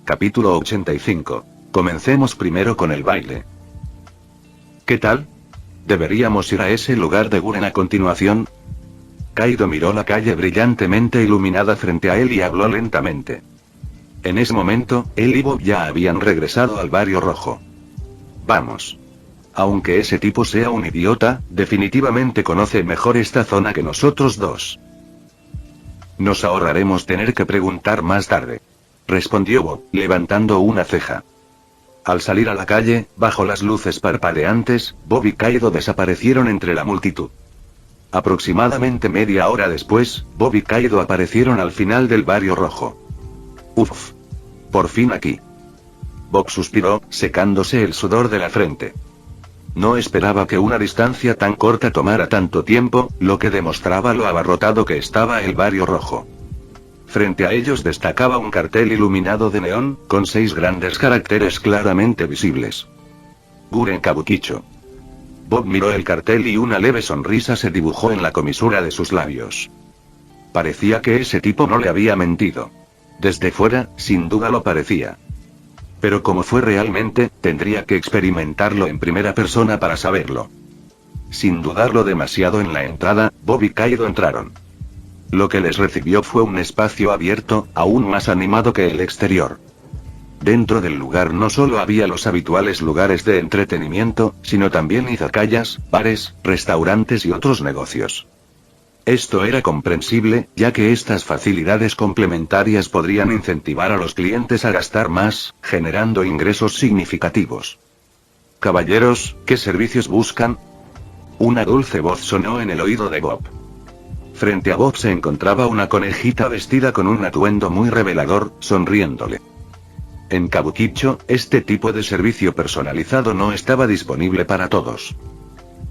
Capítulo 85. Comencemos primero con el baile. ¿Qué tal? ¿Deberíamos ir a ese lugar de Guren a continuación? Kaido miró la calle brillantemente iluminada frente a él y habló lentamente. En ese momento, él y Bob ya habían regresado al barrio rojo. Vamos. Aunque ese tipo sea un idiota, definitivamente conoce mejor esta zona que nosotros dos. Nos ahorraremos tener que preguntar más tarde, respondió Bob, levantando una ceja. Al salir a la calle, bajo las luces parpadeantes, Bob y Kaido desaparecieron entre la multitud. Aproximadamente media hora después, Bob y Kaido aparecieron al final del barrio rojo. Uf. Por fin aquí. Bob suspiró, secándose el sudor de la frente. No esperaba que una distancia tan corta tomara tanto tiempo, lo que demostraba lo abarrotado que estaba el barrio rojo. Frente a ellos destacaba un cartel iluminado de neón, con 6 grandes caracteres claramente visibles. Guren Kabukicho. Bob miró el cartel y una leve sonrisa se dibujó en la comisura de sus labios. Parecía que ese tipo no le había mentido. Desde fuera, sin duda lo parecía. Pero como fue realmente, tendría que experimentarlo en primera persona para saberlo. Sin dudarlo demasiado en la entrada, Bob y Kaido entraron. Lo que les recibió fue un espacio abierto, aún más animado que el exterior. Dentro del lugar no solo había los habituales lugares de entretenimiento, sino también izakayas, bares, restaurantes y otros negocios. Esto era comprensible, ya que estas facilidades complementarias podrían incentivar a los clientes a gastar más, generando ingresos significativos. Caballeros, ¿qué servicios buscan? Una dulce voz sonó en el oído de Bob. Frente a Bob se encontraba una conejita vestida con un atuendo muy revelador, sonriéndole. En Kabukicho, este tipo de servicio personalizado no estaba disponible para todos.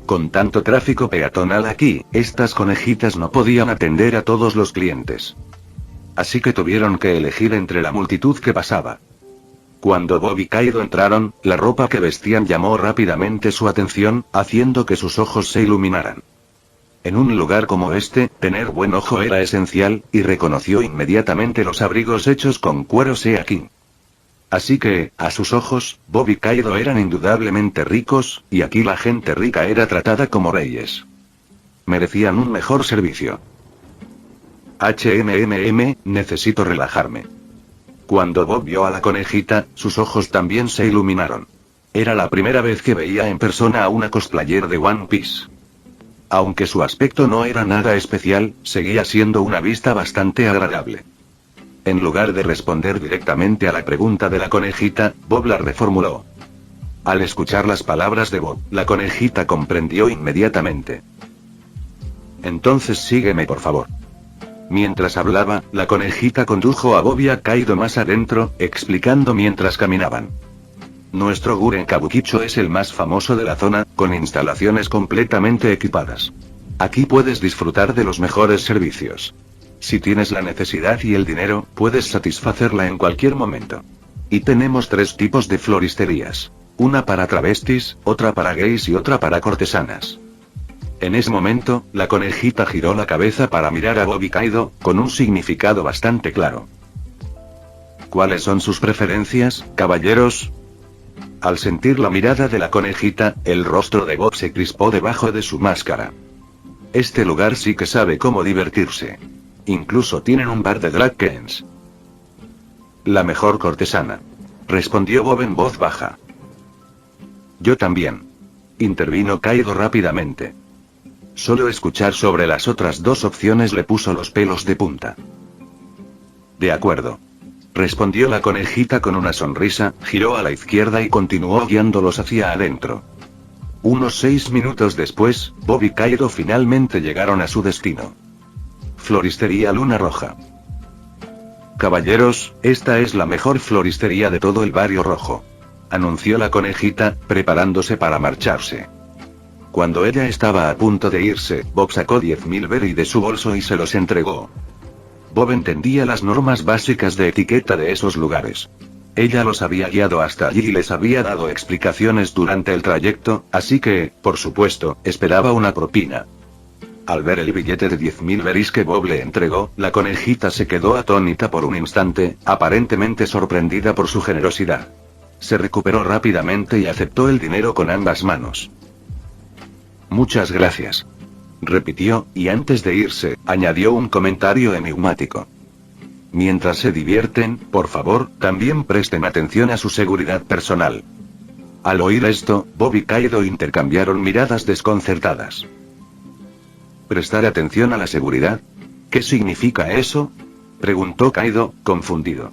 Con tanto tráfico peatonal aquí, estas conejitas no podían atender a todos los clientes. Así que tuvieron que elegir entre la multitud que pasaba. Cuando Bob y Kaido entraron, la ropa que vestían llamó rápidamente su atención, haciendo que sus ojos se iluminaran. En un lugar como este, tener buen ojo era esencial, y reconoció inmediatamente los abrigos hechos con cuero Seakin. Así que, a sus ojos, Bob y Kaido eran indudablemente ricos, y aquí la gente rica era tratada como reyes. Merecían un mejor servicio. Necesito relajarme. Cuando Bob vio a la conejita, sus ojos también se iluminaron. Era la primera vez que veía en persona a una cosplayer de One Piece. Aunque su aspecto no era nada especial, seguía siendo una vista bastante agradable. En lugar de responder directamente a la pregunta de la conejita, Bob la reformuló. Al escuchar las palabras de Bob, la conejita comprendió inmediatamente. Entonces sígueme por favor. Mientras hablaba, la conejita condujo a Bob y a Kaido más adentro, explicando mientras caminaban. Nuestro Guren Kabukicho es el más famoso de la zona, con instalaciones completamente equipadas. Aquí puedes disfrutar de los mejores servicios. Si tienes la necesidad y el dinero, puedes satisfacerla en cualquier momento. Y tenemos 3 tipos de floristerías. Una para travestis, otra para gays y otra para cortesanas. En ese momento, la conejita giró la cabeza para mirar a Bob y Kaido, con un significado bastante claro. ¿Cuáles son sus preferencias, caballeros? Al sentir la mirada de la conejita, el rostro de Bob se crispó debajo de su máscara. Este lugar sí que sabe cómo divertirse. Incluso tienen un bar de drag queens. La mejor cortesana, respondió Bob en voz baja. Yo también, intervino Kaido rápidamente. Solo escuchar sobre las otras 2 opciones le puso los pelos de punta. De acuerdo, respondió la conejita con una sonrisa, giró a la izquierda y continuó guiándolos hacia adentro. Unos 6 minutos después, Bob y Kaido finalmente llegaron a su destino. Floristería Luna Roja. Caballeros, esta es la mejor floristería de todo el barrio rojo, anunció la conejita, preparándose para marcharse. Cuando ella estaba a punto de irse, Bob sacó 10.000 berry de su bolso y se los entregó. Bob entendía las normas básicas de etiqueta de esos lugares. Ella los había guiado hasta allí y les había dado explicaciones durante el trayecto, así que, por supuesto, esperaba una propina. Al ver el billete de 10.000 berries que Bob le entregó, la conejita se quedó atónita por un instante, aparentemente sorprendida por su generosidad. Se recuperó rápidamente y aceptó el dinero con ambas manos. Muchas gracias. Repitió, y antes de irse, añadió un comentario enigmático. Mientras se divierten, por favor, también presten atención a su seguridad personal. Al oír esto, Bob y Kaido intercambiaron miradas desconcertadas. ¿Prestar atención a la seguridad? ¿Qué significa eso? Preguntó Kaido, confundido.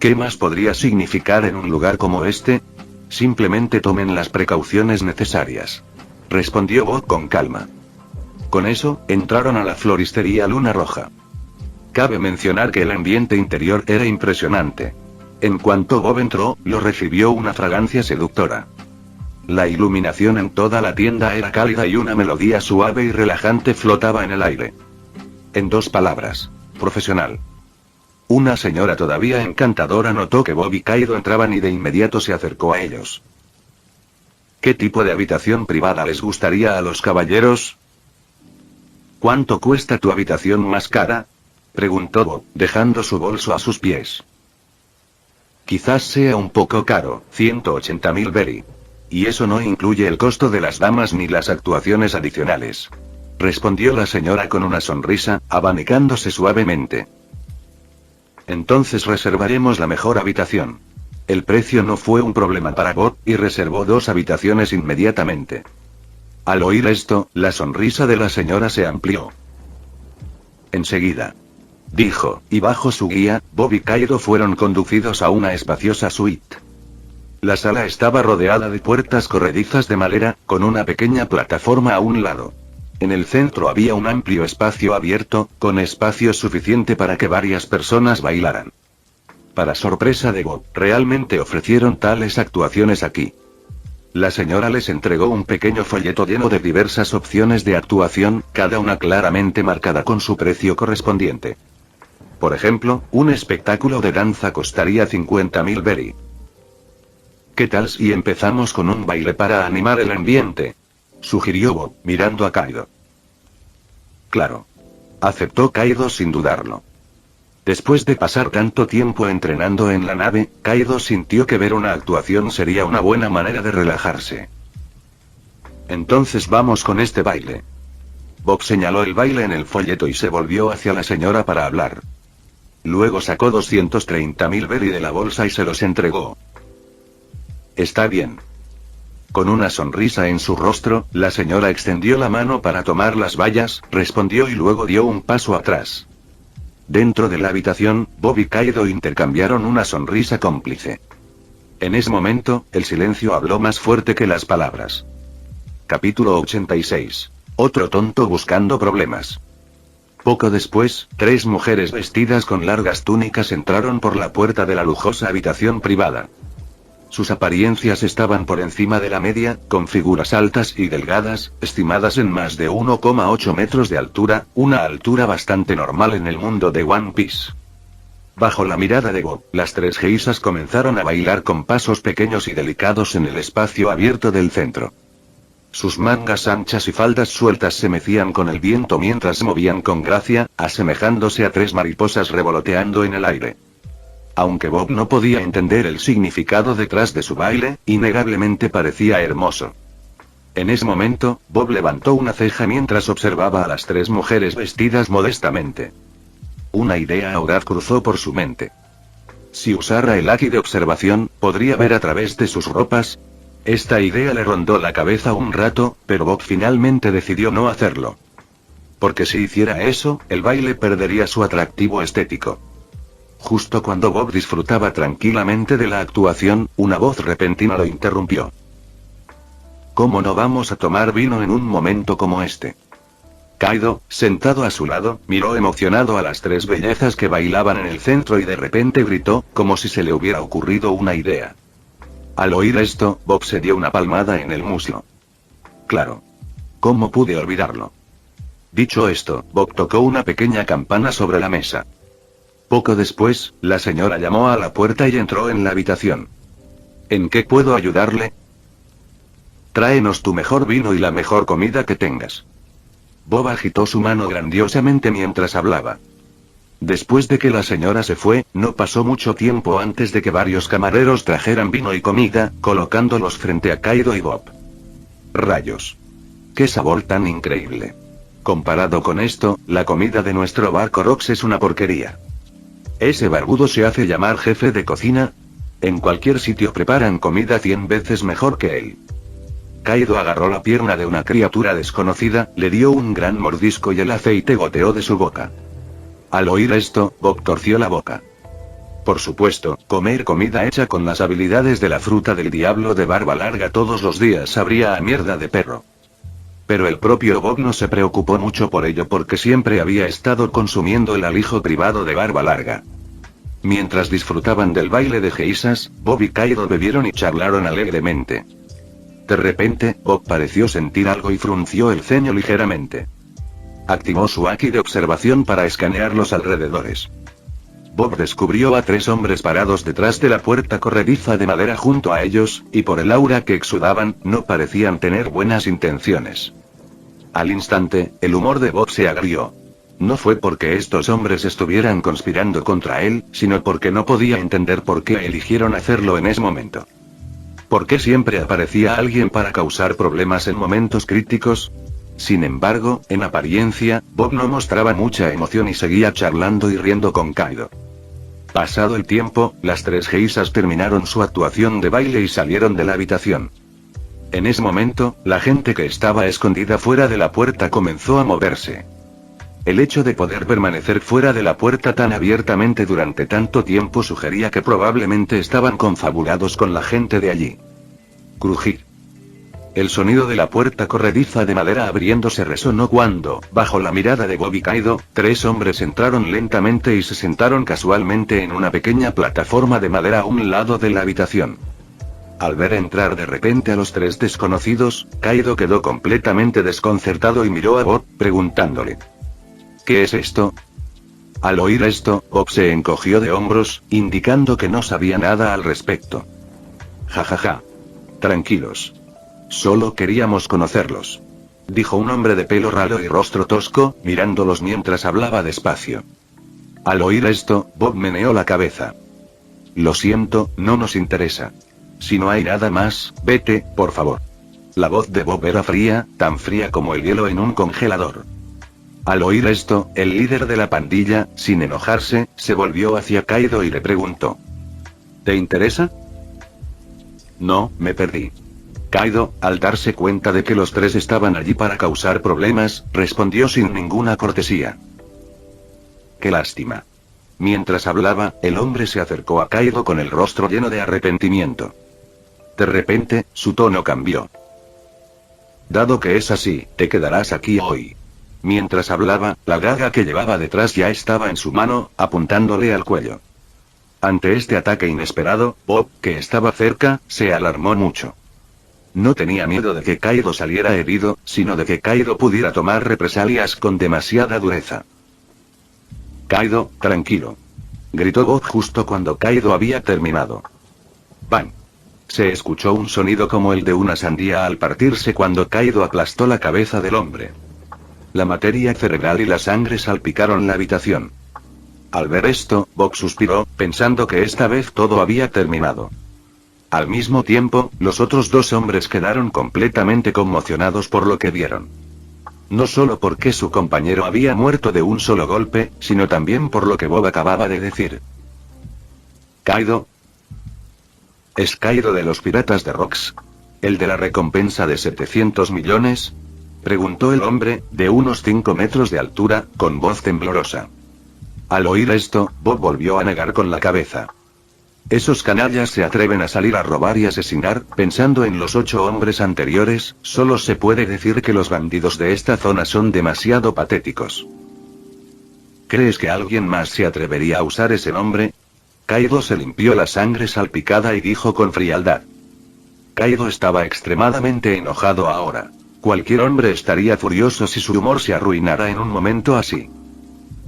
¿Qué más podría significar en un lugar como este? Simplemente tomen las precauciones necesarias. Respondió Bob con calma. Con eso, entraron a la floristería Luna Roja. Cabe mencionar que el ambiente interior era impresionante. En cuanto Bob entró, lo recibió una fragancia seductora. La iluminación en toda la tienda era cálida y una melodía suave y relajante flotaba en el aire. En dos palabras, profesional. Una señora todavía encantadora notó que Bob y Kaido entraban y de inmediato se acercó a ellos. ¿Qué tipo de habitación privada les gustaría a los caballeros? ¿Cuánto cuesta tu habitación más cara? Preguntó Bob, dejando su bolso a sus pies. Quizás sea un poco caro, 180.000 berry. Y eso no incluye el costo de las damas ni las actuaciones adicionales. Respondió la señora con una sonrisa, abanicándose suavemente. Entonces reservaremos la mejor habitación. El precio no fue un problema para Bob, y reservó 2 habitaciones inmediatamente. Al oír esto, la sonrisa de la señora se amplió. Enseguida. Dijo, y bajo su guía, Bob y Kaido fueron conducidos a una espaciosa suite. La sala estaba rodeada de puertas corredizas de madera, con una pequeña plataforma a un lado. En el centro había un amplio espacio abierto, con espacio suficiente para que varias personas bailaran. Para sorpresa de Bob, realmente ofrecieron tales actuaciones aquí. La señora les entregó un pequeño folleto lleno de diversas opciones de actuación, cada una claramente marcada con su precio correspondiente. Por ejemplo, un espectáculo de danza costaría 50.000 berry. ¿Qué tal si empezamos con un baile para animar el ambiente? Sugirió Bob, mirando a Kaido. Claro. Aceptó Kaido sin dudarlo. Después de pasar tanto tiempo entrenando en la nave, Kaido sintió que ver una actuación sería una buena manera de relajarse. Entonces vamos con este baile. Bob señaló el baile en el folleto y se volvió hacia la señora para hablar. Luego sacó 230.000 berry de la bolsa y se los entregó. Está bien. Con una sonrisa en su rostro, la señora extendió la mano para tomar las vallas, respondió y luego dio un paso atrás. Dentro de la habitación, Bob y Kaido intercambiaron una sonrisa cómplice. En ese momento, el silencio habló más fuerte que las palabras. Capítulo 86. Otro tonto buscando problemas. Poco después, 3 mujeres vestidas con largas túnicas entraron por la puerta de la lujosa habitación privada. Sus apariencias estaban por encima de la media, con figuras altas y delgadas, estimadas en más de 1,8 metros de altura, una altura bastante normal en el mundo de One Piece. Bajo la mirada de Bob, las 3 geisas comenzaron a bailar con pasos pequeños y delicados en el espacio abierto del centro. Sus mangas anchas y faldas sueltas se mecían con el viento mientras se movían con gracia, asemejándose a 3 mariposas revoloteando en el aire. Aunque Bob no podía entender el significado detrás de su baile, innegablemente parecía hermoso. En ese momento, Bob levantó una ceja mientras observaba a las 3 mujeres vestidas modestamente. Una idea audaz cruzó por su mente. Si usara el haki de observación, ¿podría ver a través de sus ropas? Esta idea le rondó la cabeza un rato, pero Bob finalmente decidió no hacerlo. Porque si hiciera eso, el baile perdería su atractivo estético. Justo cuando Bob disfrutaba tranquilamente de la actuación, una voz repentina lo interrumpió. ¿Cómo no vamos a tomar vino en un momento como este? Kaido, sentado a su lado, miró emocionado a las 3 bellezas que bailaban en el centro y de repente gritó, como si se le hubiera ocurrido una idea. Al oír esto, Bob se dio una palmada en el muslo. Claro. ¿Cómo pude olvidarlo? Dicho esto, Bob tocó una pequeña campana sobre la mesa. Poco después, la señora llamó a la puerta y entró en la habitación. ¿En qué puedo ayudarle? Tráenos tu mejor vino y la mejor comida que tengas. Bob agitó su mano grandiosamente mientras hablaba. Después de que la señora se fue, no pasó mucho tiempo antes de que varios camareros trajeran vino y comida, colocándolos frente a Kaido y Bob. Rayos. ¡Qué sabor tan increíble! Comparado con esto, la comida de nuestro barco Rox es una porquería. ¿Ese barbudo se hace llamar jefe de cocina? En cualquier sitio preparan comida 100 veces mejor que él. Kaido agarró la pierna de una criatura desconocida, le dio un gran mordisco y el aceite goteó de su boca. Al oír esto, Bob torció la boca. Por supuesto, comer comida hecha con las habilidades de la fruta del diablo de barba larga todos los días sabría a mierda de perro. Pero el propio Bob no se preocupó mucho por ello porque siempre había estado consumiendo el alijo privado de barba larga. Mientras disfrutaban del baile de geisas, Bob y Kaido bebieron y charlaron alegremente. De repente, Bob pareció sentir algo y frunció el ceño ligeramente. Activó su haki de observación para escanear los alrededores. Bob descubrió a 3 hombres parados detrás de la puerta corrediza de madera junto a ellos, y por el aura que exudaban, no parecían tener buenas intenciones. Al instante, el humor de Bob se agrió. No fue porque estos hombres estuvieran conspirando contra él, sino porque no podía entender por qué eligieron hacerlo en ese momento. ¿Por qué siempre aparecía alguien para causar problemas en momentos críticos? Sin embargo, en apariencia, Bob no mostraba mucha emoción y seguía charlando y riendo con Kaido. Pasado el tiempo, las 3 geisas terminaron su actuación de baile y salieron de la habitación. En ese momento, la gente que estaba escondida fuera de la puerta comenzó a moverse. El hecho de poder permanecer fuera de la puerta tan abiertamente durante tanto tiempo sugería que probablemente estaban confabulados con la gente de allí. Crujir. El sonido de la puerta corrediza de madera abriéndose resonó cuando, bajo la mirada de Bob y Kaido, 3 hombres entraron lentamente y se sentaron casualmente en una pequeña plataforma de madera a un lado de la habitación. Al ver entrar de repente a los 3 desconocidos, Kaido quedó completamente desconcertado y miró a Bob, preguntándole: ¿qué es esto? Al oír esto, Bob se encogió de hombros, indicando que no sabía nada al respecto. Jajaja. Tranquilos. Solo queríamos conocerlos, dijo un hombre de pelo raro y rostro tosco, mirándolos mientras hablaba despacio. Al oír esto, Bob meneó la cabeza. Lo siento, no nos interesa. Si no hay nada más, vete, por favor. La voz de Bob era fría, tan fría como el hielo en un congelador. Al oír esto, el líder de la pandilla, sin enojarse, se volvió hacia Kaido y le preguntó: ¿te interesa? No, me perdí. Kaido, al darse cuenta de que los 3 estaban allí para causar problemas, respondió sin ninguna cortesía. ¡Qué lástima! Mientras hablaba, el hombre se acercó a Kaido con el rostro lleno de arrepentimiento. De repente, su tono cambió. Dado que es así, te quedarás aquí hoy. Mientras hablaba, la daga que llevaba detrás ya estaba en su mano, apuntándole al cuello. Ante este ataque inesperado, Bob, que estaba cerca, se alarmó mucho. No tenía miedo de que Kaido saliera herido, sino de que Kaido pudiera tomar represalias con demasiada dureza. Kaido, tranquilo. Gritó Bob justo cuando Kaido había terminado. ¡Bang! Se escuchó un sonido como el de una sandía al partirse cuando Kaido aplastó la cabeza del hombre. La materia cerebral y la sangre salpicaron la habitación. Al ver esto, Bob suspiró, pensando que esta vez todo había terminado. Al mismo tiempo, los otros 2 hombres quedaron completamente conmocionados por lo que vieron. No solo porque su compañero había muerto de un solo golpe, sino también por lo que Bob acababa de decir. ¿Kaido? ¿Es Kaido de los piratas de Rox? ¿El de la recompensa de 700 millones? Preguntó el hombre, de unos 5 metros de altura, con voz temblorosa. Al oír esto, Bob volvió a negar con la cabeza. Esos canallas se atreven a salir a robar y asesinar, pensando en los 8 hombres anteriores, solo se puede decir que los bandidos de esta zona son demasiado patéticos. ¿Crees que alguien más se atrevería a usar ese nombre? Kaido se limpió la sangre salpicada y dijo con frialdad. Kaido estaba extremadamente enojado ahora. Cualquier hombre estaría furioso si su humor se arruinara en un momento así.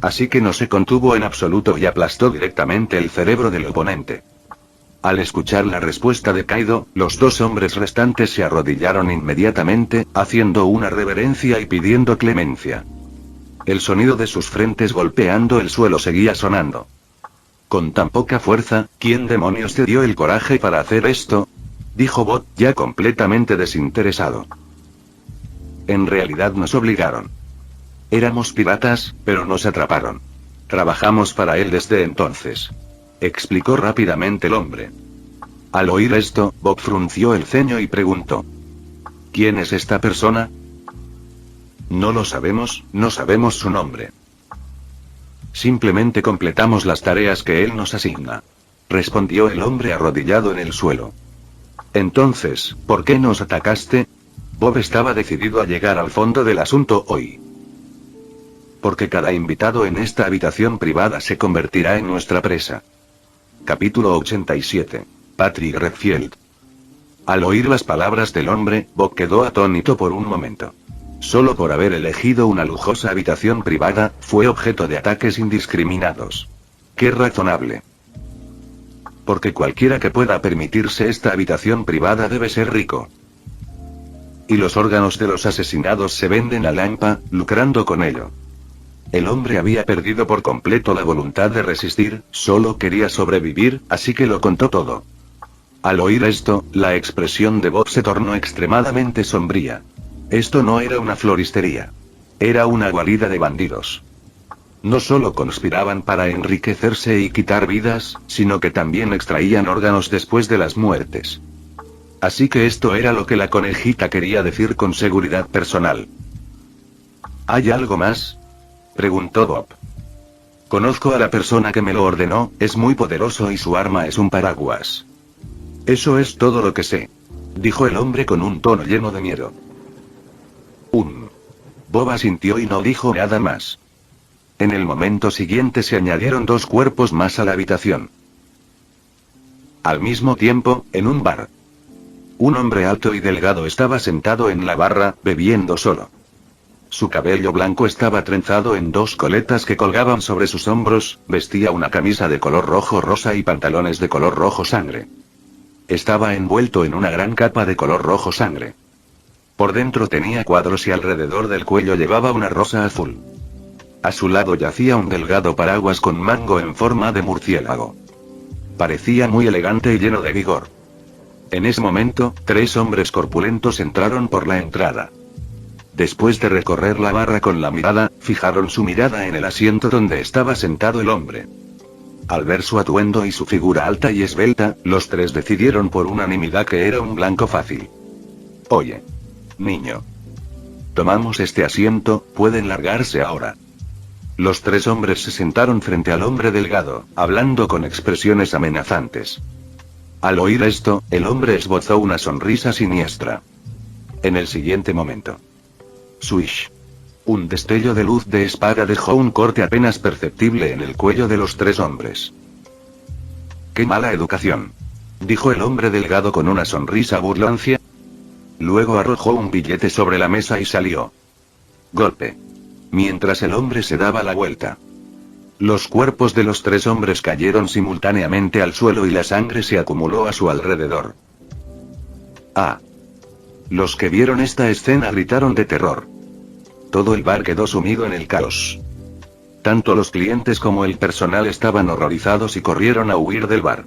Así que no se contuvo en absoluto y aplastó directamente el cerebro del oponente. Al escuchar la respuesta de Kaido, los dos hombres restantes se arrodillaron inmediatamente, haciendo una reverencia y pidiendo clemencia. El sonido de sus frentes golpeando el suelo seguía sonando. Con tan poca fuerza, ¿quién demonios te dio el coraje para hacer esto?, dijo Bob, ya completamente desinteresado. En realidad nos obligaron. Éramos piratas, pero nos atraparon. Trabajamos para él desde entonces, explicó rápidamente el hombre. Al oír esto, Bob frunció el ceño y preguntó: ¿quién es esta persona? No lo sabemos, no sabemos su nombre. Simplemente completamos las tareas que él nos asigna, respondió el hombre arrodillado en el suelo. Entonces, ¿por qué nos atacaste? Bob estaba decidido a llegar al fondo del asunto hoy. Porque cada invitado en esta habitación privada se convertirá en nuestra presa. Capítulo 87. Patrick Redfield. Al oír las palabras del hombre, Bob quedó atónito por un momento. Solo por haber elegido una lujosa habitación privada, fue objeto de ataques indiscriminados. ¡Qué razonable! Porque cualquiera que pueda permitirse esta habitación privada debe ser rico. Y los órganos de los asesinados se venden a Lampa, lucrando con ello. El hombre había perdido por completo la voluntad de resistir, solo quería sobrevivir, así que lo contó todo. Al oír esto, la expresión de Bob se tornó extremadamente sombría. Esto no era una floristería. Era una guarida de bandidos. No solo conspiraban para enriquecerse y quitar vidas, sino que también extraían órganos después de las muertes. Así que esto era lo que la conejita quería decir con seguridad personal. ¿Hay algo más?, preguntó Bob. Conozco a la persona que me lo ordenó, es muy poderoso y su arma es un paraguas. Eso es todo lo que sé, dijo el hombre con un tono lleno de miedo. Bob asintió y no dijo nada más. En el momento siguiente se añadieron dos cuerpos más a la habitación. Al mismo tiempo, en un bar. Un hombre alto y delgado estaba sentado en la barra, bebiendo solo. Su cabello blanco estaba trenzado en dos coletas que colgaban sobre sus hombros, vestía una camisa de color rojo rosa y pantalones de color rojo sangre. Estaba envuelto en una gran capa de color rojo sangre. Por dentro tenía cuadros y alrededor del cuello llevaba una rosa azul. A su lado yacía un delgado paraguas con mango en forma de murciélago. Parecía muy elegante y lleno de vigor. En ese momento, tres hombres corpulentos entraron por la entrada. Después de recorrer la barra con la mirada, fijaron su mirada en el asiento donde estaba sentado el hombre. Al ver su atuendo y su figura alta y esbelta, los tres decidieron por unanimidad que era un blanco fácil. Oye, niño. Tomamos este asiento, pueden largarse ahora. Los tres hombres se sentaron frente al hombre delgado, hablando con expresiones amenazantes. Al oír esto, el hombre esbozó una sonrisa siniestra. En el siguiente momento. Swish. Un destello de luz de espada dejó un corte apenas perceptible en el cuello de los tres hombres. ¡Qué mala educación!, dijo el hombre delgado con una sonrisa burlancia. Luego arrojó un billete sobre la mesa y salió. Golpe. Mientras el hombre se daba la vuelta. Los cuerpos de los tres hombres cayeron simultáneamente al suelo y la sangre se acumuló a su alrededor. ¡Ah! Los que vieron esta escena gritaron de terror. Todo el bar quedó sumido en el caos. Tanto los clientes como el personal estaban horrorizados y corrieron a huir del bar.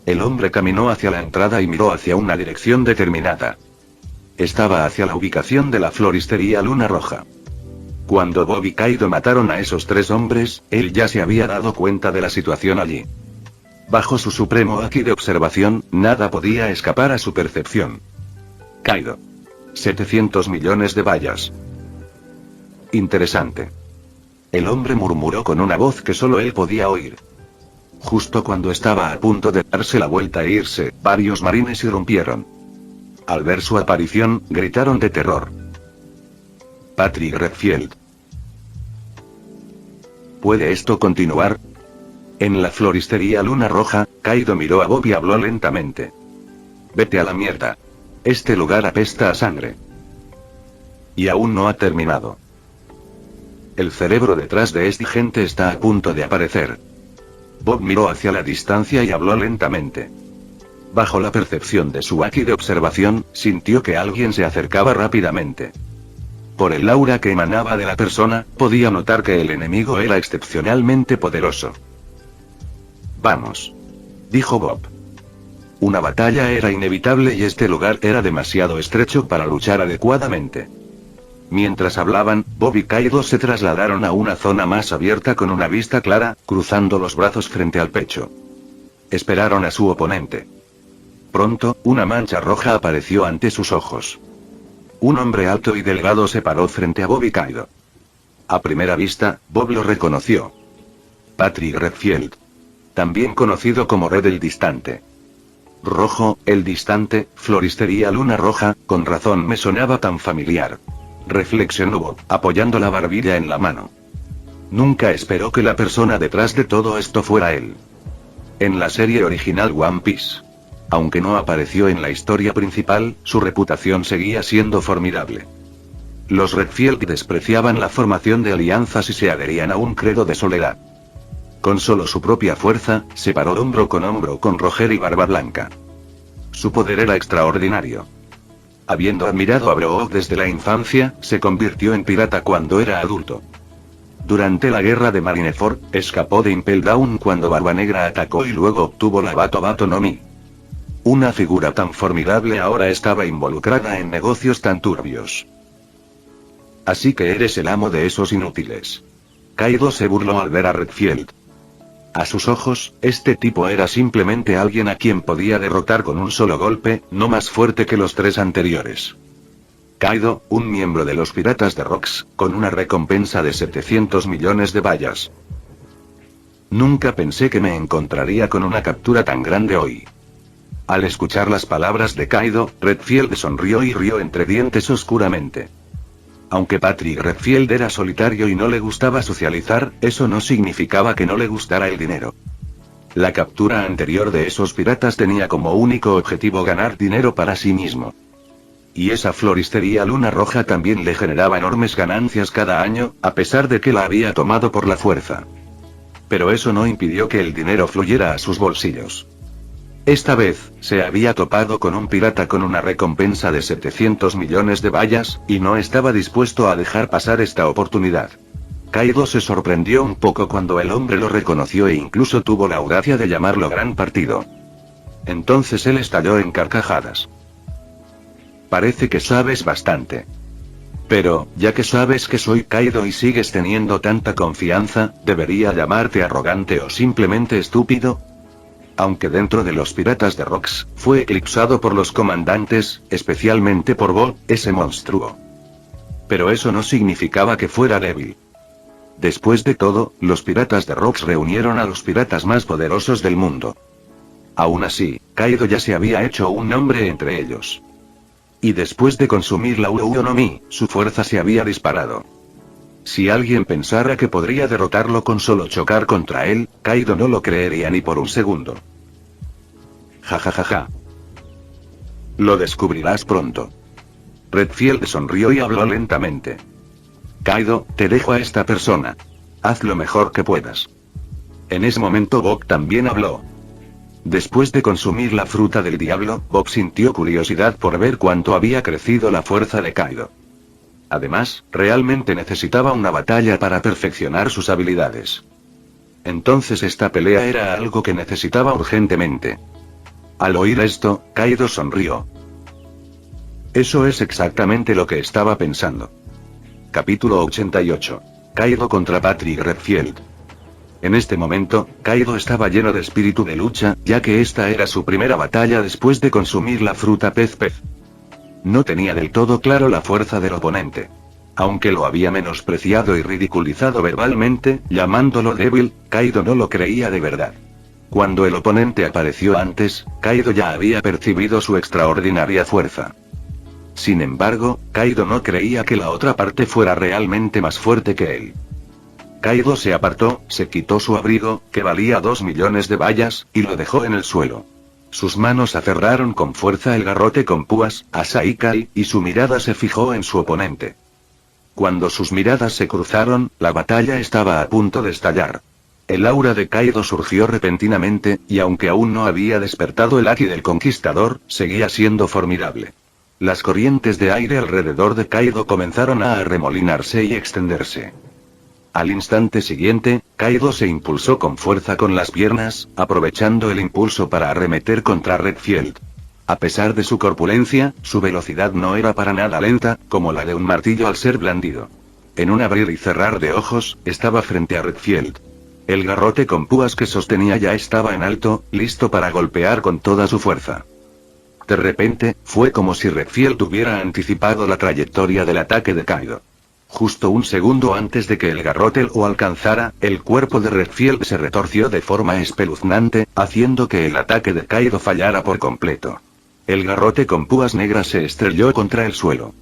El hombre caminó hacia la entrada y miró hacia una dirección determinada. Estaba hacia la ubicación de la floristería Luna Roja. Cuando Bob y Kaido mataron a esos tres hombres, él ya se había dado cuenta de la situación allí. Bajo su supremo haki de observación, nada podía escapar a su percepción. Kaido. 700 millones de vallas. Interesante. El hombre murmuró con una voz que solo él podía oír. Justo cuando estaba a punto de darse la vuelta e irse, varios marines irrumpieron. Al ver su aparición, gritaron de terror. Patrick Redfield. ¿Puede esto continuar? En la floristería Luna Roja, Kaido miró a Bob y habló lentamente. Vete a la mierda. Este lugar apesta a sangre. Y aún no ha terminado. El cerebro detrás de esta gente está a punto de aparecer. Bob miró hacia la distancia y habló lentamente. bajo la percepción de su Aki de observación, sintió que alguien se acercaba rápidamente. Por el aura que emanaba de la persona, podía notar que el enemigo era excepcionalmente poderoso. «Vamos», dijo Bob. Una batalla era inevitable y este lugar era demasiado estrecho para luchar adecuadamente. Mientras hablaban, Bob y Kaido se trasladaron a una zona más abierta con una vista clara, cruzando los brazos frente al pecho. Esperaron a su oponente. Pronto, una mancha roja apareció ante sus ojos. Un hombre alto y delgado se paró frente a Bob y Kaido. A primera vista, Bob lo reconoció. Patrick Redfield. También conocido como Red el Distante. Rojo, el Distante, Floristería Luna Roja, con razón me sonaba tan familiar. Reflexionó Bob, apoyando la barbilla en la mano. Nunca esperó que la persona detrás de todo esto fuera él. En la serie original One Piece. Aunque no apareció en la historia principal, su reputación seguía siendo formidable. Los Redfield despreciaban la formación de alianzas y se adherían a un credo de soledad. Con solo su propia fuerza, se paró hombro con Roger y Barba Blanca. Su poder era extraordinario. Habiendo admirado a Brook desde la infancia, se convirtió en pirata cuando era adulto. Durante la guerra de Marineford, escapó de Impel Down cuando Barba Negra atacó y luego obtuvo la Bato Bato no Mi. Una figura tan formidable ahora estaba involucrada en negocios tan turbios. Así que eres el amo de esos inútiles. Kaido se burló al ver a Redfield. A sus ojos, este tipo era simplemente alguien a quien podía derrotar con un solo golpe, no más fuerte que los 3 anteriores. Kaido, un miembro de los piratas de Rocks, con una recompensa de 700 millones de bayas. Nunca pensé que me encontraría con una captura tan grande hoy. Al escuchar las palabras de Kaido, Redfield sonrió y rió entre dientes oscuramente. Aunque Patrick Redfield era solitario y no le gustaba socializar, eso no significaba que no le gustara el dinero. La captura anterior de esos piratas tenía como único objetivo ganar dinero para sí mismo. Y esa floristería Luna Roja también le generaba enormes ganancias cada año, a pesar de que la había tomado por la fuerza. Pero eso no impidió que el dinero fluyera a sus bolsillos. Esta vez, se había topado con un pirata con una recompensa de 700 millones de bayas, y no estaba dispuesto a dejar pasar esta oportunidad. Kaido se sorprendió un poco cuando el hombre lo reconoció e incluso tuvo la audacia de llamarlo gran partido. Entonces él estalló en carcajadas. Parece que sabes bastante. Pero, ya que sabes que soy Kaido y sigues teniendo tanta confianza, ¿debería llamarte arrogante o simplemente estúpido? Aunque dentro de los piratas de Rocks, fue eclipsado por los comandantes, especialmente por Bob, ese monstruo. Pero eso no significaba que fuera débil. Después de todo, los piratas de Rocks reunieron a los piratas más poderosos del mundo. Aún así, Kaido ya se había hecho un nombre entre ellos. Y después de consumir la Uo no Mi, su fuerza se había disparado. Si alguien pensara que podría derrotarlo con solo chocar contra él, Kaido no lo creería ni por un segundo. Ja. Lo descubrirás pronto. Redfield sonrió y habló lentamente. Kaido, te dejo a esta persona. Haz lo mejor que puedas. En ese momento Bob también habló. Después de consumir la fruta del diablo, Bob sintió curiosidad por ver cuánto había crecido la fuerza de Kaido. Además, realmente necesitaba una batalla para perfeccionar sus habilidades. Entonces esta pelea era algo que necesitaba urgentemente. Al oír esto, Kaido sonrió. Eso es exactamente lo que estaba pensando. Capítulo 88. Kaido contra Patrick Redfield. En este momento, Kaido estaba lleno de espíritu de lucha, ya que esta era su primera batalla después de consumir la fruta pez. No tenía del todo claro la fuerza del oponente. Aunque lo había menospreciado y ridiculizado verbalmente, llamándolo débil, Kaido no lo creía de verdad. Cuando el oponente apareció antes, Kaido ya había percibido su extraordinaria fuerza. Sin embargo, Kaido no creía que la otra parte fuera realmente más fuerte que él. Kaido se apartó, se quitó su abrigo, que valía 2 millones de bayas, y lo dejó en el suelo. Sus manos aferraron con fuerza el garrote con púas, a Saikai, y su mirada se fijó en su oponente. Cuando sus miradas se cruzaron, la batalla estaba a punto de estallar. El aura de Kaido surgió repentinamente, y aunque aún no había despertado el Haki del Conquistador, seguía siendo formidable. Las corrientes de aire alrededor de Kaido comenzaron a arremolinarse y extenderse. Al instante siguiente, Kaido se impulsó con fuerza con las piernas, aprovechando el impulso para arremeter contra Redfield. A pesar de su corpulencia, su velocidad no era para nada lenta, como la de un martillo al ser blandido. En un abrir y cerrar de ojos, estaba frente a Redfield. El garrote con púas que sostenía ya estaba en alto, listo para golpear con toda su fuerza. De repente, fue como si Redfield hubiera anticipado la trayectoria del ataque de Kaido. Justo un segundo antes de que el garrote lo alcanzara, el cuerpo de Redfield se retorció de forma espeluznante, haciendo que el ataque de Kaido fallara por completo. El garrote con púas negras se estrelló contra el suelo.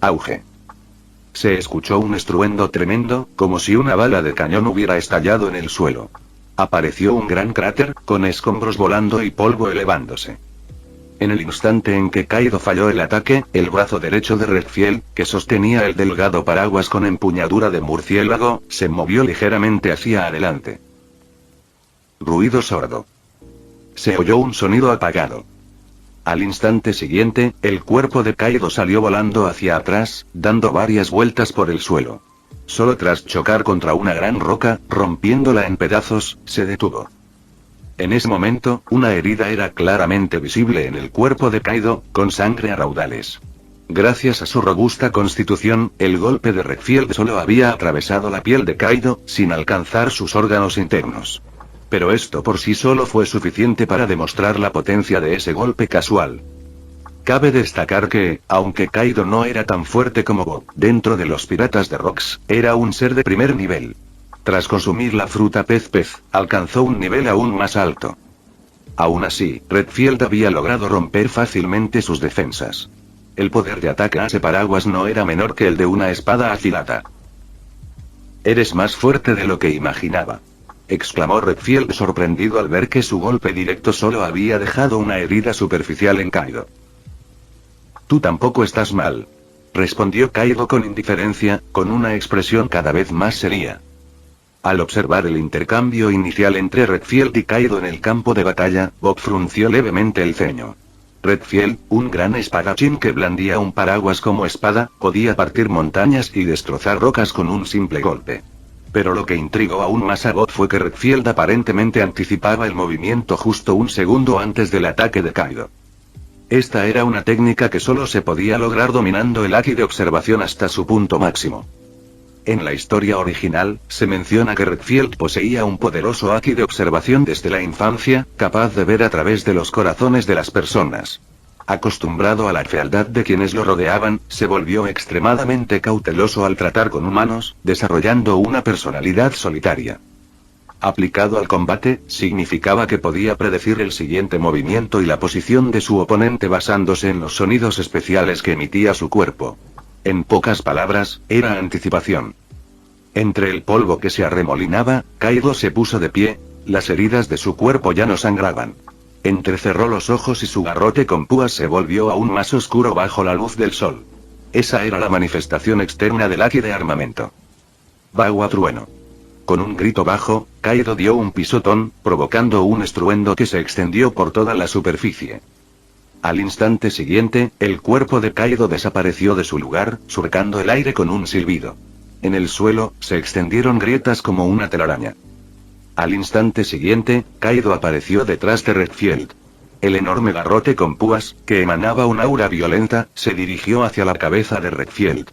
Auge. Se escuchó un estruendo tremendo, como si una bala de cañón hubiera estallado en el suelo. Apareció un gran cráter, con escombros volando y polvo elevándose. En el instante en que Kaido falló el ataque, el brazo derecho de Redfield, que sostenía el delgado paraguas con empuñadura de murciélago, se movió ligeramente hacia adelante. Ruido sordo. Se oyó un sonido apagado. Al instante siguiente, el cuerpo de Kaido salió volando hacia atrás, dando varias vueltas por el suelo. Solo tras chocar contra una gran roca, rompiéndola en pedazos, se detuvo. En ese momento, una herida era claramente visible en el cuerpo de Kaido, con sangre a raudales. Gracias a su robusta constitución, el golpe de Redfield solo había atravesado la piel de Kaido, sin alcanzar sus órganos internos. Pero esto por sí solo fue suficiente para demostrar la potencia de ese golpe casual. Cabe destacar que, aunque Kaido no era tan fuerte como Bob, dentro de los piratas de Rocks, era un ser de primer nivel. Tras consumir la fruta pez, alcanzó un nivel aún más alto. Aún así, Redfield había logrado romper fácilmente sus defensas. El poder de ataque a ese paraguas no era menor que el de una espada afilada. «Eres más fuerte de lo que imaginaba», exclamó Redfield sorprendido al ver que su golpe directo solo había dejado una herida superficial en Kaido. «Tú tampoco estás mal», respondió Kaido con indiferencia, con una expresión cada vez más seria. Al observar el intercambio inicial entre Redfield y Kaido en el campo de batalla, Bob frunció levemente el ceño. Redfield, un gran espadachín que blandía un paraguas como espada, podía partir montañas y destrozar rocas con un simple golpe. Pero lo que intrigó aún más a Bob fue que Redfield aparentemente anticipaba el movimiento justo un segundo antes del ataque de Kaido. Esta era una técnica que solo se podía lograr dominando el haki de observación hasta su punto máximo. En la historia original, se menciona que Redfield poseía un poderoso haki de observación desde la infancia, capaz de ver a través de los corazones de las personas. Acostumbrado a la fealdad de quienes lo rodeaban, se volvió extremadamente cauteloso al tratar con humanos, desarrollando una personalidad solitaria. Aplicado al combate, significaba que podía predecir el siguiente movimiento y la posición de su oponente basándose en los sonidos especiales que emitía su cuerpo. En pocas palabras, era anticipación. Entre el polvo que se arremolinaba, Kaido se puso de pie, las heridas de su cuerpo ya no sangraban. Entrecerró los ojos y su garrote con púas se volvió aún más oscuro bajo la luz del sol. Esa era la manifestación externa del haki de armamento. Bagua trueno. Con un grito bajo, Kaido dio un pisotón, provocando un estruendo que se extendió por toda la superficie. Al instante siguiente, el cuerpo de Kaido desapareció de su lugar, surcando el aire con un silbido. En el suelo, se extendieron grietas como una telaraña. Al instante siguiente, Kaido apareció detrás de Redfield. El enorme garrote con púas, que emanaba un aura violenta, se dirigió hacia la cabeza de Redfield.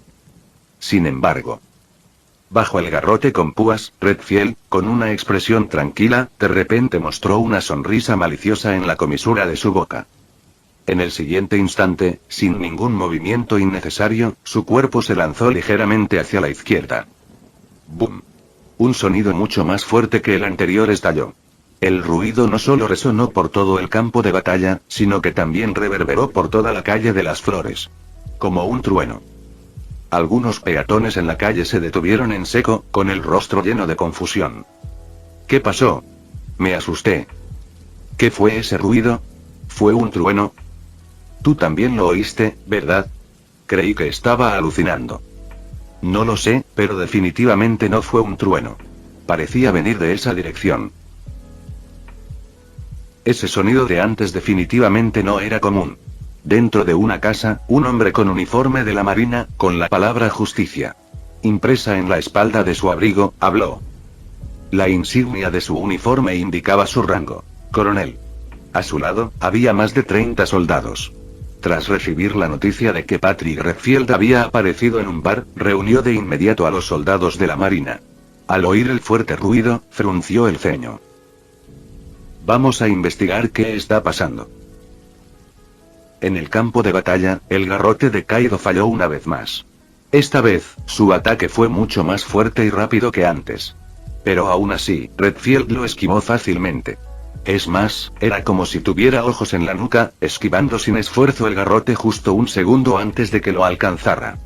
Sin embargo, bajo el garrote con púas, Redfield, con una expresión tranquila, de repente mostró una sonrisa maliciosa en la comisura de su boca. En el siguiente instante, sin ningún movimiento innecesario, su cuerpo se lanzó ligeramente hacia la izquierda. ¡Bum! Un sonido mucho más fuerte que el anterior estalló. El ruido no solo resonó por todo el campo de batalla, sino que también reverberó por toda la calle de las Flores. Como un trueno. Algunos peatones en la calle se detuvieron en seco, con el rostro lleno de confusión. ¿Qué pasó? Me asusté. ¿Qué fue ese ruido? ¿Fue un trueno? Tú también lo oíste, ¿verdad? Creí que estaba alucinando. No lo sé, pero definitivamente no fue un trueno. Parecía venir de esa dirección. Ese sonido de antes definitivamente no era común. Dentro de una casa, un hombre con uniforme de la marina, con la palabra justicia impresa en la espalda de su abrigo, habló. La insignia de su uniforme indicaba su rango: coronel. A su lado, había más de 30 soldados. Tras recibir la noticia de que Patrick Redfield había aparecido en un bar, reunió de inmediato a los soldados de la marina. Al oír el fuerte ruido, frunció el ceño. Vamos a investigar qué está pasando. En el campo de batalla, el garrote de Kaido falló una vez más. Esta vez, su ataque fue mucho más fuerte y rápido que antes. Pero aún así, Redfield lo esquivó fácilmente. Es más, era como si tuviera ojos en la nuca, esquivando sin esfuerzo el garrote justo un segundo antes de que lo alcanzara.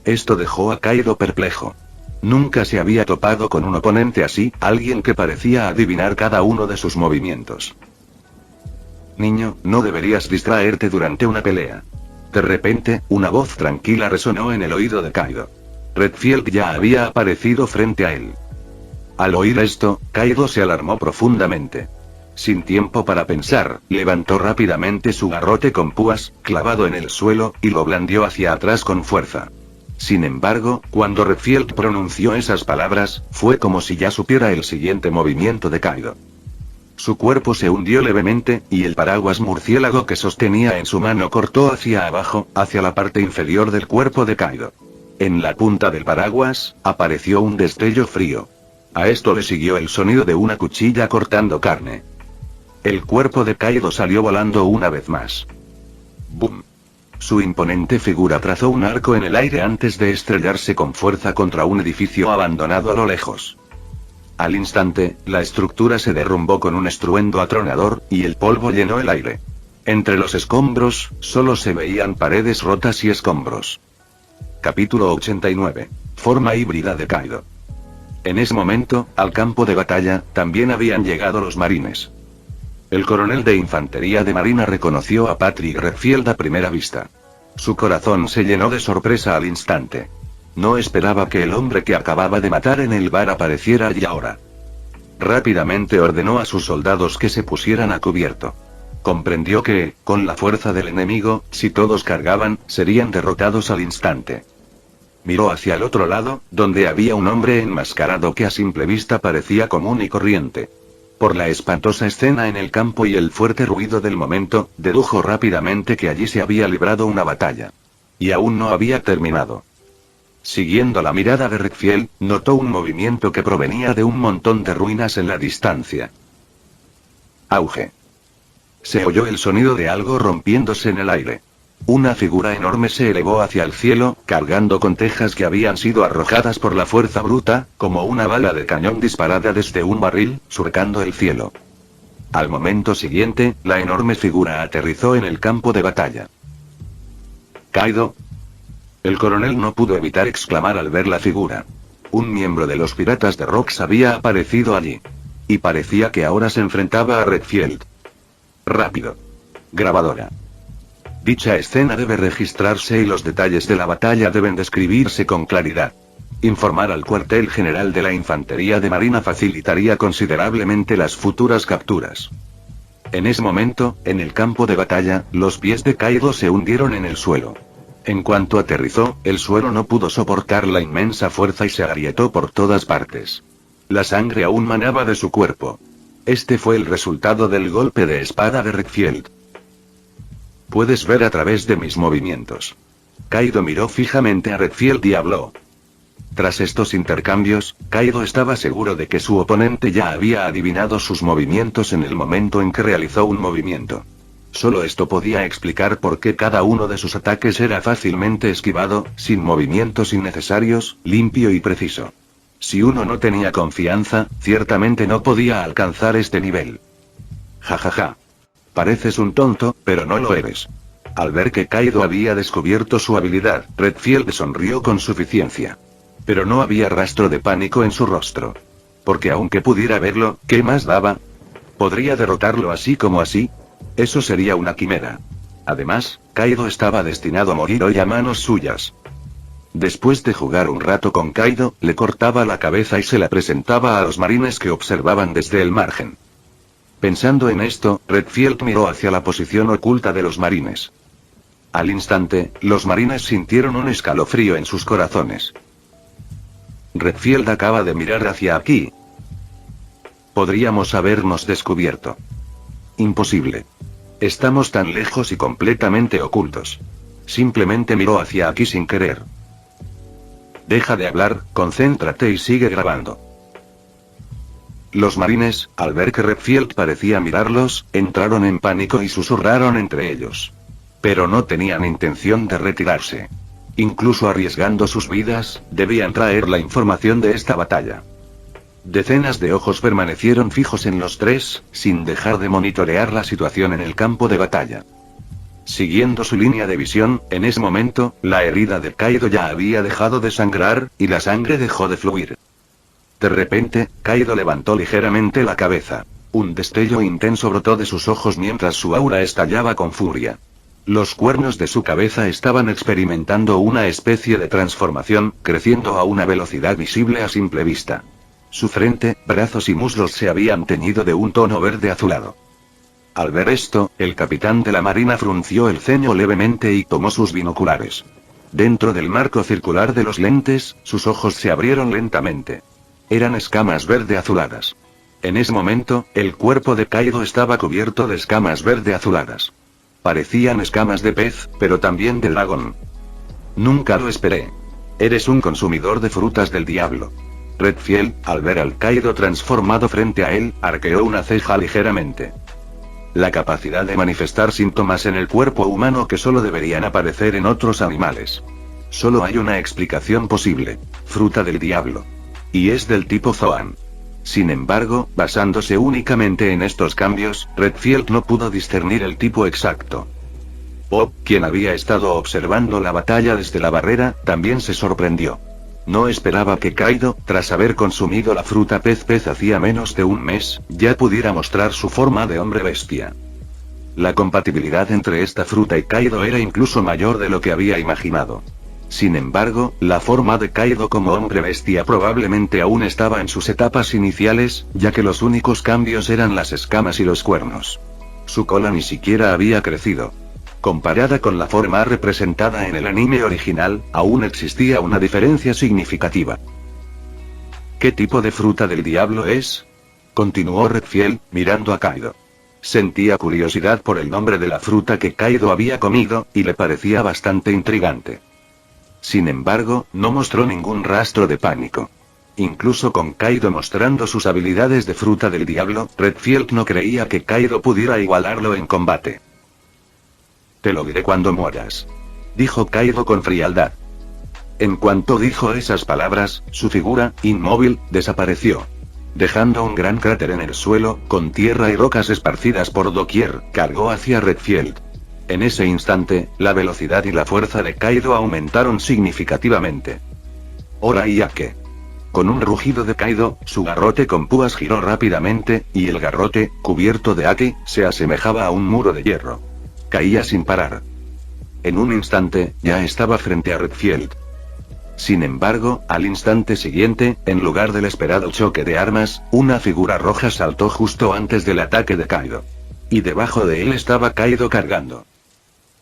Esto dejó a Kaido perplejo. Nunca se había topado con un oponente así, alguien que parecía adivinar cada uno de sus movimientos. Niño, no deberías distraerte durante una pelea. De repente, una voz tranquila resonó en el oído de Kaido. Redfield ya había aparecido frente a él. Al oír esto, Kaido se alarmó profundamente. Sin tiempo para pensar, levantó rápidamente su garrote con púas, clavado en el suelo, y lo blandió hacia atrás con fuerza. Sin embargo, cuando Redfield pronunció esas palabras, fue como si ya supiera el siguiente movimiento de Kaido. Su cuerpo se hundió levemente, y el paraguas murciélago que sostenía en su mano cortó hacia abajo, hacia la parte inferior del cuerpo de Kaido. En la punta del paraguas, apareció un destello frío. A esto le siguió el sonido de una cuchilla cortando carne. El cuerpo de Kaido salió volando una vez más. ¡Bum! Su imponente figura trazó un arco en el aire antes de estrellarse con fuerza contra un edificio abandonado a lo lejos. Al instante, la estructura se derrumbó con un estruendo atronador, y el polvo llenó el aire. Entre los escombros, solo se veían paredes rotas y escombros. Capítulo 89. Forma híbrida de Kaido. En ese momento, al campo de batalla, también habían llegado los marines. El coronel de infantería de marina reconoció a Patrick Redfield a primera vista. Su corazón se llenó de sorpresa al instante. No esperaba que el hombre que acababa de matar en el bar apareciera allí ahora. Rápidamente ordenó a sus soldados que se pusieran a cubierto. Comprendió que, con la fuerza del enemigo, si todos cargaban, serían derrotados al instante. Miró hacia el otro lado, donde había un hombre enmascarado que a simple vista parecía común y corriente. Por la espantosa escena en el campo y el fuerte ruido del momento, dedujo rápidamente que allí se había librado una batalla. Y aún no había terminado. Siguiendo la mirada de Redfield, notó un movimiento que provenía de un montón de ruinas en la distancia. Auge. Se oyó el sonido de algo rompiéndose en el aire. Una figura enorme se elevó hacia el cielo, cargando con tejas que habían sido arrojadas por la fuerza bruta, como una bala de cañón disparada desde un barril, surcando el cielo. Al momento siguiente, la enorme figura aterrizó en el campo de batalla. Kaido. El coronel no pudo evitar exclamar al ver la figura. Un miembro de los piratas de Rocks había aparecido allí. Y parecía que ahora se enfrentaba a Redfield. Rápido. Grabadora. Dicha escena debe registrarse y los detalles de la batalla deben describirse con claridad. Informar al cuartel general de la infantería de marina facilitaría considerablemente las futuras capturas. En ese momento, en el campo de batalla, los pies de Kaido se hundieron en el suelo. En cuanto aterrizó, el suelo no pudo soportar la inmensa fuerza y se agrietó por todas partes. La sangre aún manaba de su cuerpo. Este fue el resultado del golpe de espada de Redfield. Puedes ver a través de mis movimientos. Kaido miró fijamente a Redfield y habló. Tras estos intercambios, Kaido estaba seguro de que su oponente ya había adivinado sus movimientos en el momento en que realizó un movimiento. Solo esto podía explicar por qué cada uno de sus ataques era fácilmente esquivado, sin movimientos innecesarios, limpio y preciso. Si uno no tenía confianza, ciertamente no podía alcanzar este nivel. Jajaja. Pareces un tonto, pero no lo eres. Al ver que Kaido había descubierto su habilidad, Redfield sonrió con suficiencia. Pero no había rastro de pánico en su rostro. Porque aunque pudiera verlo, ¿qué más daba? ¿Podría derrotarlo así como así? Eso sería una quimera. Además, Kaido estaba destinado a morir hoy a manos suyas. Después de jugar un rato con Kaido, le cortaba la cabeza y se la presentaba a los marines que observaban desde el margen. Pensando en esto, Redfield miró hacia la posición oculta de los marines. Al instante, los marines sintieron un escalofrío en sus corazones. Redfield acaba de mirar hacia aquí. Podríamos habernos descubierto. Imposible. Estamos tan lejos y completamente ocultos. Simplemente miró hacia aquí sin querer. Deja de hablar, concéntrate y sigue grabando. Los marines, al ver que Redfield parecía mirarlos, entraron en pánico y susurraron entre ellos. Pero no tenían intención de retirarse. Incluso arriesgando sus vidas, debían traer la información de esta batalla. Decenas de ojos permanecieron fijos en los tres, sin dejar de monitorear la situación en el campo de batalla. Siguiendo su línea de visión, en ese momento, la herida de Kaido ya había dejado de sangrar, y la sangre dejó de fluir. De repente, Kaido levantó ligeramente la cabeza. Un destello intenso brotó de sus ojos mientras su aura estallaba con furia. Los cuernos de su cabeza estaban experimentando una especie de transformación, creciendo a una velocidad visible a simple vista. Su frente, brazos y muslos se habían teñido de un tono verde azulado. Al ver esto, el capitán de la marina frunció el ceño levemente y tomó sus binoculares. Dentro del marco circular de los lentes, sus ojos se abrieron lentamente. Eran escamas verde azuladas. En ese momento, el cuerpo de Kaido estaba cubierto de escamas verde azuladas. Parecían escamas de pez, pero también de dragón. Nunca lo esperé. Eres un consumidor de frutas del diablo. Redfield, al ver al Kaido transformado frente a él, arqueó una ceja ligeramente. La capacidad de manifestar síntomas en el cuerpo humano que solo deberían aparecer en otros animales. Solo hay una explicación posible: fruta del diablo. Y es del tipo Zoan. Sin embargo, basándose únicamente en estos cambios, Redfield no pudo discernir el tipo exacto. Bob, quien había estado observando la batalla desde la barrera, también se sorprendió. No esperaba que Kaido, tras haber consumido la fruta pez hacía menos de un mes, ya pudiera mostrar su forma de hombre bestia. La compatibilidad entre esta fruta y Kaido era incluso mayor de lo que había imaginado. Sin embargo, la forma de Kaido como hombre bestia probablemente aún estaba en sus etapas iniciales, ya que los únicos cambios eran las escamas y los cuernos. Su cola ni siquiera había crecido. Comparada con la forma representada en el anime original, aún existía una diferencia significativa. ¿Qué tipo de fruta del diablo es? Continuó Redfield, mirando a Kaido. Sentía curiosidad por el nombre de la fruta que Kaido había comido, y le parecía bastante intrigante. Sin embargo, no mostró ningún rastro de pánico. Incluso con Kaido mostrando sus habilidades de fruta del diablo, Redfield no creía que Kaido pudiera igualarlo en combate. Te lo diré cuando mueras, dijo Kaido con frialdad. En cuanto dijo esas palabras, su figura, inmóvil, desapareció. Dejando un gran cráter en el suelo, con tierra y rocas esparcidas por doquier, cargó hacia Redfield. En ese instante, la velocidad y la fuerza de Kaido aumentaron significativamente. ¡Hora y Ake! Con un rugido de Kaido, su garrote con púas giró rápidamente, y el garrote, cubierto de Ake, se asemejaba a un muro de hierro. Caía sin parar. En un instante, ya estaba frente a Redfield. Sin embargo, al instante siguiente, en lugar del esperado choque de armas, una figura roja saltó justo antes del ataque de Kaido. Y debajo de él estaba Kaido cargando.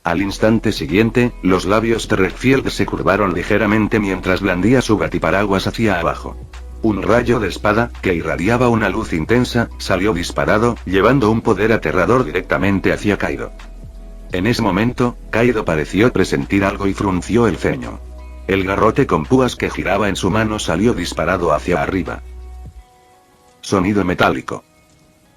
Al instante siguiente, los labios de Redfield se curvaron ligeramente mientras blandía su gatiparaguas hacia abajo. Un rayo de espada, que irradiaba una luz intensa, salió disparado, llevando un poder aterrador directamente hacia Kaido. En ese momento, Kaido pareció presentir algo y frunció el ceño. El garrote con púas que giraba en su mano salió disparado hacia arriba. Sonido metálico.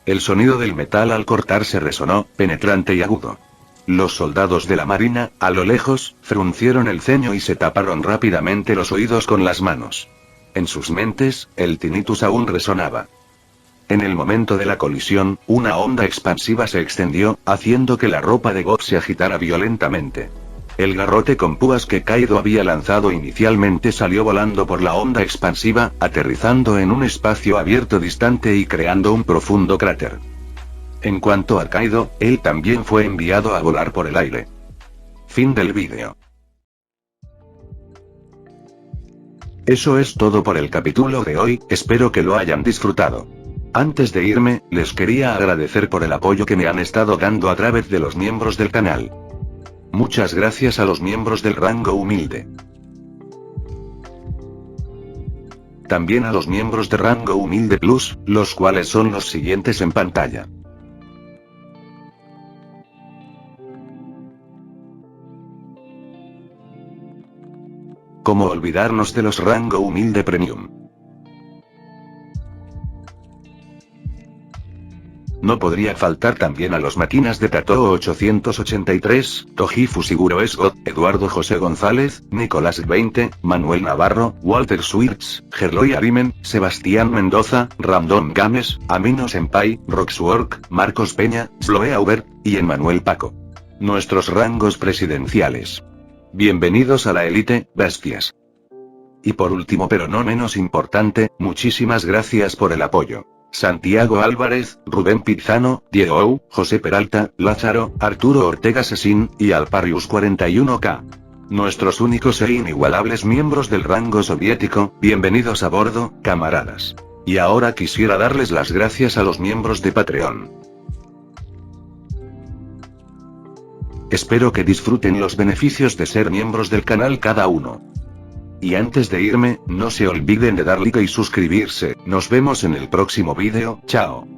El sonido del metal al cortarse resonó, penetrante y agudo. Los soldados de la marina, a lo lejos, fruncieron el ceño y se taparon rápidamente los oídos con las manos. En sus mentes, el tinnitus aún resonaba. En el momento de la colisión, una onda expansiva se extendió, haciendo que la ropa de Bob se agitara violentamente. El garrote con púas que Kaido había lanzado inicialmente salió volando por la onda expansiva, aterrizando en un espacio abierto distante y creando un profundo cráter. En cuanto a Kaido, él también fue enviado a volar por el aire. Fin del vídeo. Eso es todo por el capítulo de hoy, espero que lo hayan disfrutado. Antes de irme, les quería agradecer por el apoyo que me han estado dando a través de los miembros del canal. Muchas gracias a los miembros del rango humilde. También a los miembros de rango humilde plus, los cuales son los siguientes en pantalla. ¿Cómo olvidarnos de los rango humilde premium? No podría faltar también a los máquinas de Tato 883, Toji Fusiguro Esgot, Eduardo José González, Nicolás 20, Manuel Navarro, Walter Swirtz, Gerloy Arimen, Sebastián Mendoza, Random Games, Amino Senpai, Roxwork, Marcos Peña, Sloe Auber, y Emmanuel Paco. Nuestros rangos presidenciales. Bienvenidos a la élite, bestias. Y por último pero no menos importante, muchísimas gracias por el apoyo. Santiago Álvarez, Rubén Pizano, Diego Ou, José Peralta, Lázaro, Arturo Ortega Sesín, y Alparius 41K. Nuestros únicos e inigualables miembros del rango soviético, bienvenidos a bordo, camaradas. Y ahora quisiera darles las gracias a los miembros de Patreon. Espero que disfruten los beneficios de ser miembros del canal cada uno. Y antes de irme, no se olviden de dar like y suscribirse, nos vemos en el próximo vídeo, chao.